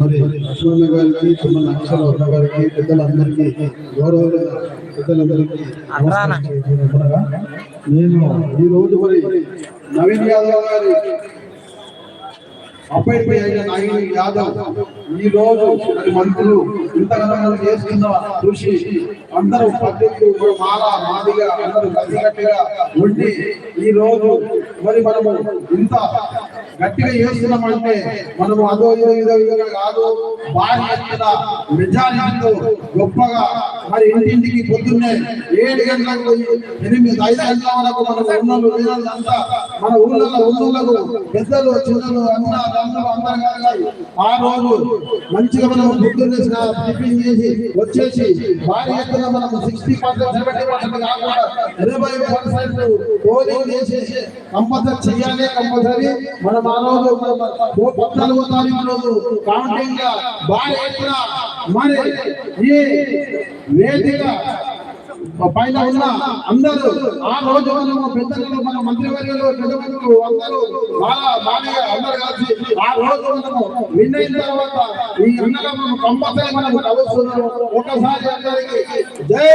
మరి లక్ష్మణ గారికి తుమ్మల అక్షర గారికి పెద్దలందరికీ గౌరవ పెద్దలందరికీ నేను ఈ రోజు మరి నవీన్ యాదవ్ గారి అప్పటిపై అయిన నవీన్ యాదవ్ ఈ రోజు మంత్రులు ఇంతకాలం చేస్తున్న కృషి అందరూ పద్ధతులు మాదిగా అందరూ గట్టిగా ఉండి ఈ రోజు మరి మనము ఇంత గట్టిగా చేస్తున్నామంటే మనము అదో ఇదో కాదు భారీ ఎత్తున మెజారిటీతో గొప్పగా మరి ఇంటింటికి పొద్దున్నే 7 గంటలకు పోయి 5 గంటల వరకు మన ఊళ్ళంతా మన ఊళ్ళకు పెద్దలు చిన్నలు అన్న తమ్ములు అందరూ ఆ రోజు మంచిగా మనం పొద్దున్నే టిఫిన్ చేసి వచ్చేసి భారీ ఎత్తున మనం 60% 70% కాకుండా 80% పోలింగ్ చేసేసి కంపల్సరీ చేయాలి. కంపల్సరీ మనం ఆ రోజు 14వ తారీఖు రోజు కౌంటింగ్ గా భారీ ఎత్తున మరి ఈ వేదిక పైన ఉన్న అందరూ ఆ రోజు మనము పెద్దలు మన మంత్రివర్యులు పెద్దలు అందరూ బాగా అందరూ కలిసి ఆ రోజు మనము విన్ అయిన తర్వాత ఈ అన్నగా మనం కంపల్సరీ మనము కలుస్తున్నాము. ఒకసారి అందరికీ జై